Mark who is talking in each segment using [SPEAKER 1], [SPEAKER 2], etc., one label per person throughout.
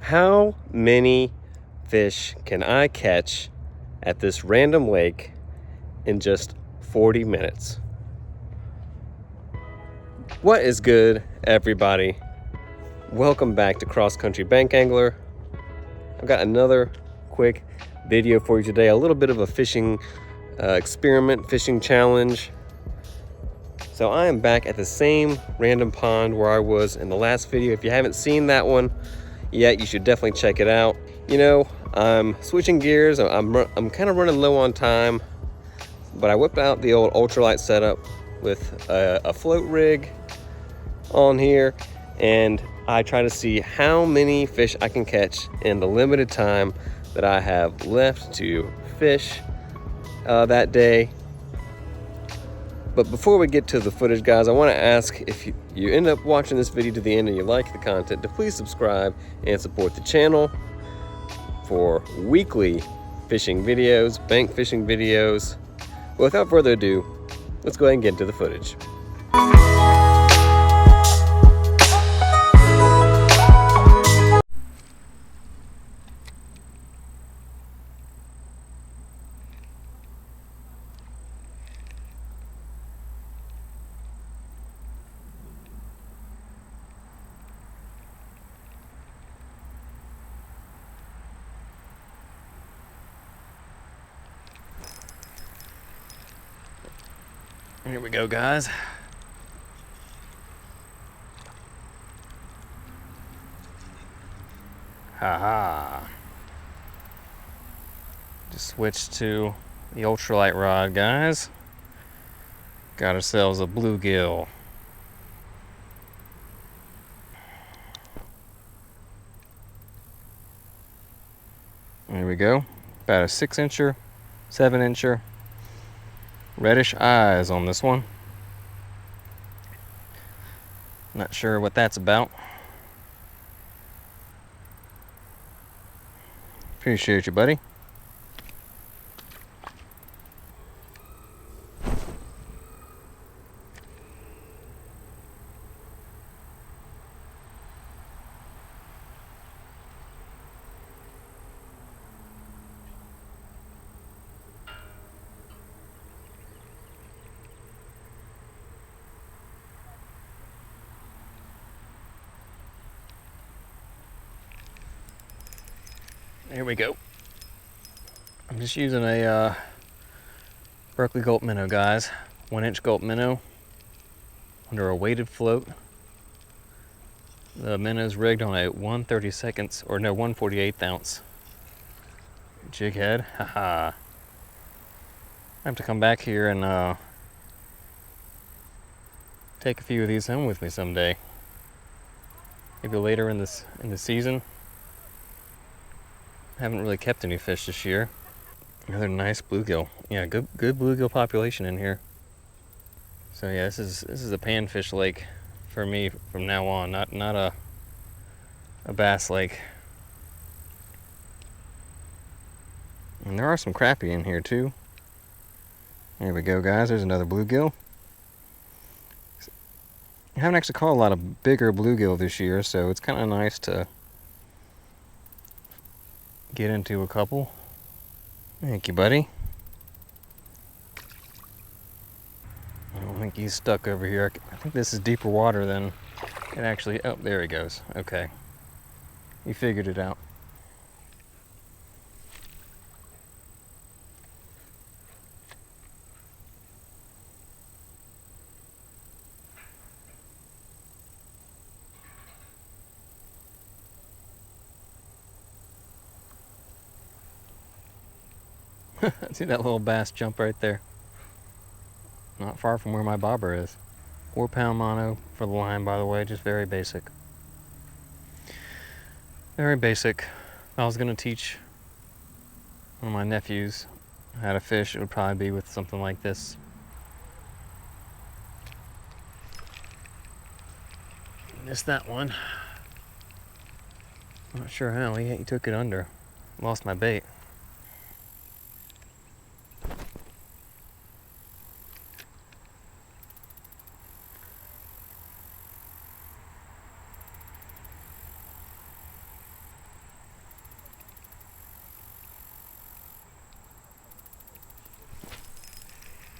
[SPEAKER 1] How many fish can I catch at this random lake in just 40 minutes? What is good, everybody? Welcome back to Cross Country Bank Angler. I've got another quick video for you today, a little bit of a fishing experiment, fishing challenge. So I am back at the same random pond where I was in the last video. If you haven't seen that one yet, you should definitely check it out. You know, I'm switching gears. I'm kind of running low on time, but I whipped out the old ultralight setup with a float rig on here, and I try to see how many fish I can catch in the limited time that I have left to fish that day. But before we get to the footage, guys, I want to ask, if you end up watching this video to the end and you like the content, to please subscribe and support the channel for weekly fishing videos, bank fishing videos. Without further ado, let's go ahead and get into the footage. Here we go, guys. Haha. Just switched to the ultralight rod, guys. Got ourselves a bluegill. There we go. About a 6-incher, 7-incher. Reddish eyes on this one. Not sure what that's about. Appreciate you, buddy. Here we go. I'm just using a Berkley Gulp Minnow, guys. 1-inch Gulp Minnow under a weighted float. The Minnow's rigged on a 1/48 ounce jig head. Haha. I have to come back here and take a few of these home with me someday. Maybe later in the season. Haven't really kept any fish this year. Another nice bluegill. Yeah, good bluegill population in here. So yeah, this is a panfish lake for me from now on, not a bass lake. And there are some crappie in here too. There we go, guys. There's another bluegill. I haven't actually caught a lot of bigger bluegill this year, so it's kind of nice to get into a couple. Thank you, buddy. I don't think he's stuck over here. I think this is deeper water than it actually. Oh, there he goes. Okay. He figured it out. See that little bass jump right there? Not far from where my bobber is. 4-pound mono for the line, by the way, just very basic. Very basic. If I was going to teach one of my nephews how to fish, it would probably be with something like this. Missed that one. I'm not sure how. He took it under. Lost my bait.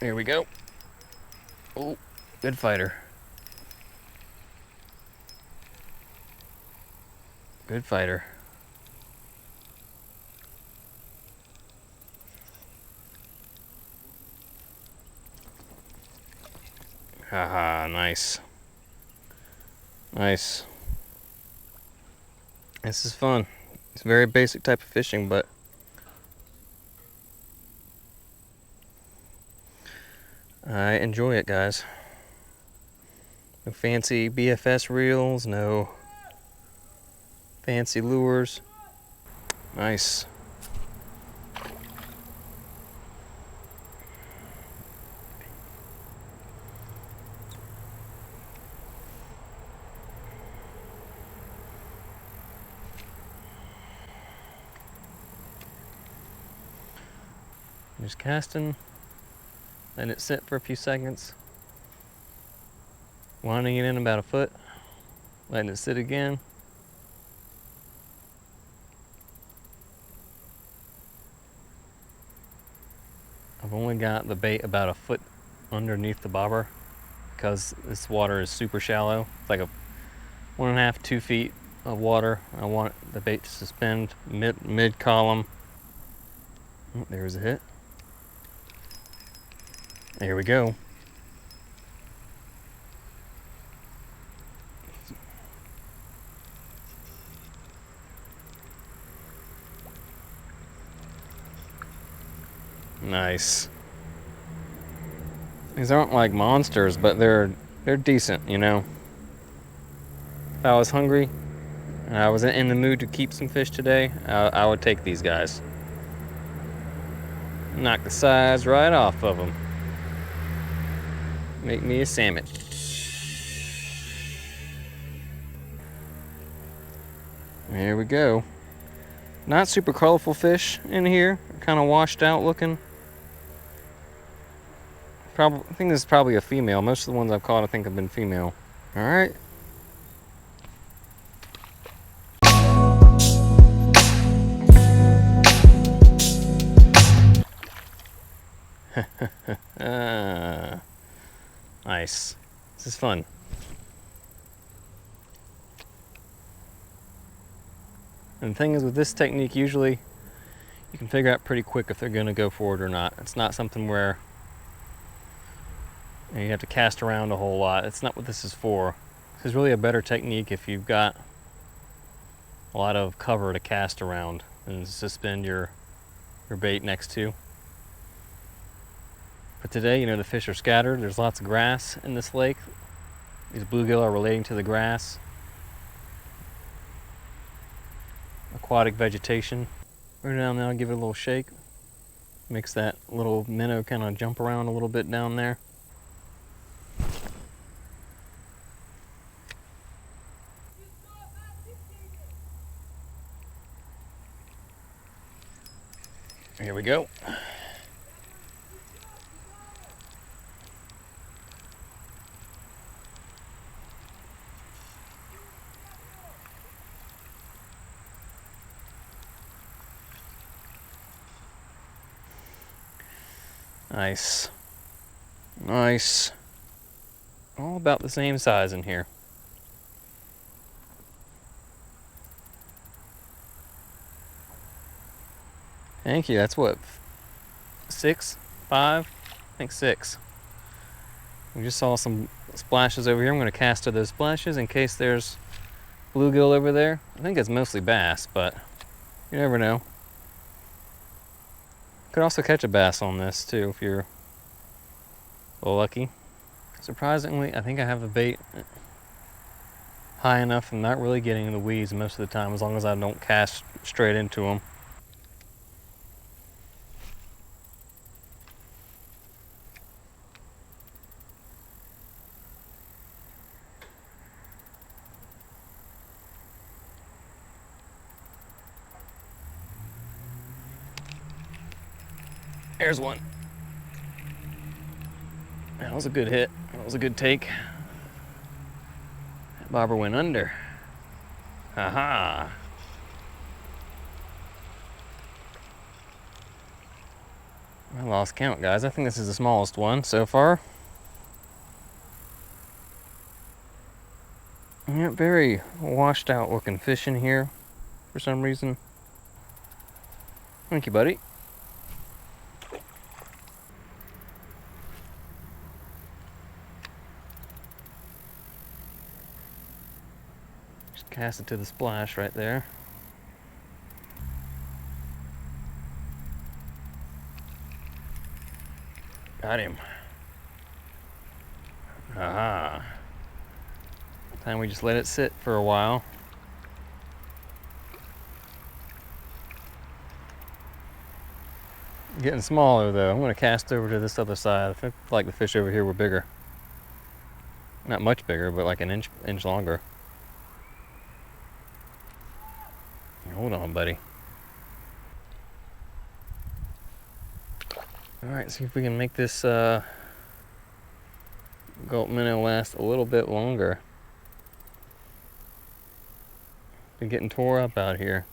[SPEAKER 1] Here we go. Oh, good fighter. Good fighter. Haha, nice. Nice. This is fun. It's a very basic type of fishing, but I enjoy it, guys. No fancy BFS reels, no fancy lures. Nice. Just casting, letting it sit for a few seconds, winding it in about a foot, letting it sit again. I've only got the bait about a foot underneath the bobber because this water is super shallow. It's like a 1.5 to 2 feet of water. I want the bait to suspend mid column. Oh, there's a hit. There we go. Nice. These aren't like monsters, but they're decent, you know. If I was hungry and I was in the mood to keep some fish today, I would take these guys. Knock the sides right off of them. Make me a salmon. There we go. Not super colorful fish in here. Kind of washed out looking. I think this is probably a female. Most of the ones I've caught I think have been female. All right. Nice. This is fun. And the thing is with this technique, usually you can figure out pretty quick if they're going to go for it or not. It's not something where you have to cast around a whole lot. It's not what this is for. This is really a better technique if you've got a lot of cover to cast around and suspend your bait next to. But today, you know, the fish are scattered. There's lots of grass in this lake. These bluegill are relating to the grass. Aquatic vegetation. Right down there, I'll give it a little shake. Makes that little minnow kind of jump around a little bit down there. Here we go. Nice. Nice. All about the same size in here. Thank you. That's what, 6, 5? I think 6. We just saw some splashes over here. I'm going to cast to those splashes in case there's bluegill over there. I think it's mostly bass, but you never know. Could also catch a bass on this too if you're lucky. Surprisingly, I think I have the bait high enough. I'm not really getting in the weeds most of the time as long as I don't cast straight into them. There's one. That was a good hit. That was a good take. That bobber went under. Aha. I lost count, guys. I think this is the smallest one so far. Yeah, very washed out looking fish in here for some reason. Thank you, buddy. Just cast it to the splash right there. Got him. Aha. Time we just let it sit for a while. Getting smaller though. I'm going to cast over to this other side. I feel like the fish over here were bigger. Not much bigger, but like an inch longer. Hold on, buddy. Alright, see if we can make this Gulp Minnow last a little bit longer. Been getting tore up out here.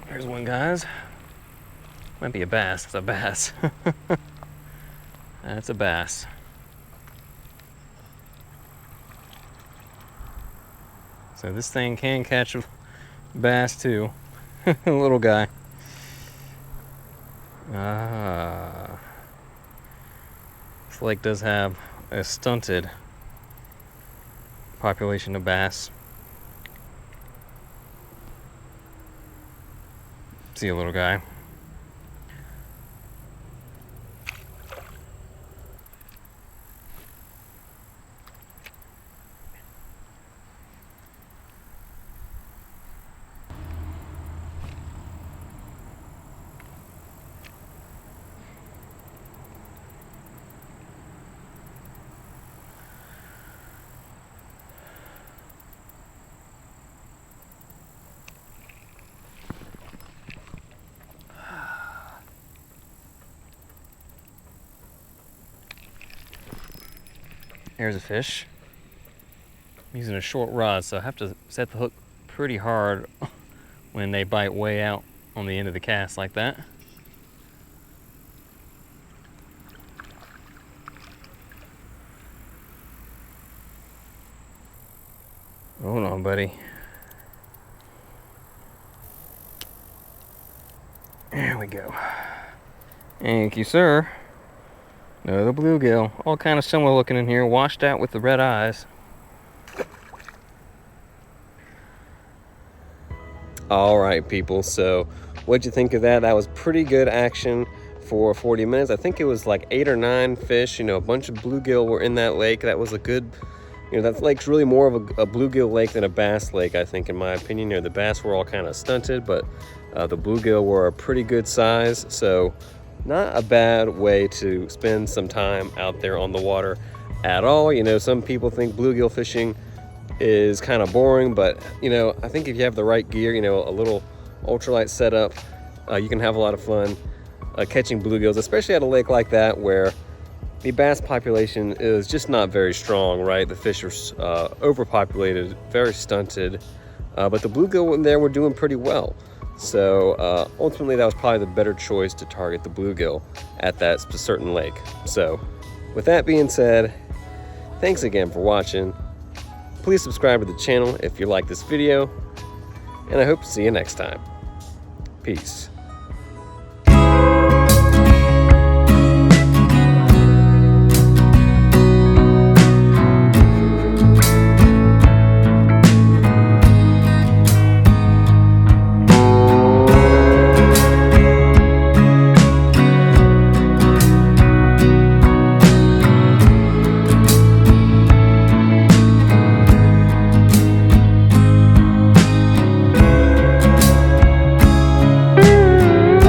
[SPEAKER 1] There's one, guys. Might be a bass. It's a bass. That's a bass. So this thing can catch a bass too. A little guy. Ah. This lake does have a stunted population of bass. See a little guy. Here's a fish. I'm using a short rod, so I have to set the hook pretty hard when they bite way out on the end of the cast like that. Hold on, buddy. There we go. Thank you, sir. Another bluegill. All kind of similar looking in here, washed out with the red eyes. All right, people. So what'd you think of that? That was pretty good action for 40 minutes. I think it was like 8 or 9 fish. You know, a bunch of bluegill were in that lake. That was a good, you know, that lake's really more of a bluegill lake than a bass lake, I think, in my opinion. You know, the bass were all kind of stunted, but the bluegill were a pretty good size. So not a bad way to spend some time out there on the water at all. You know, some people think bluegill fishing is kind of boring, but you know, I think if you have the right gear, you know, a little ultralight setup, you can have a lot of fun catching bluegills, especially at a lake like that where the bass population is just not very strong, right? The fish are overpopulated, very stunted, but the bluegill in there were doing pretty well. So ultimately that was probably the better choice to target the bluegill at that certain lake. So with that being said, thanks again for watching. Please subscribe to the channel if you like this video, and I hope to see you next time. Peace.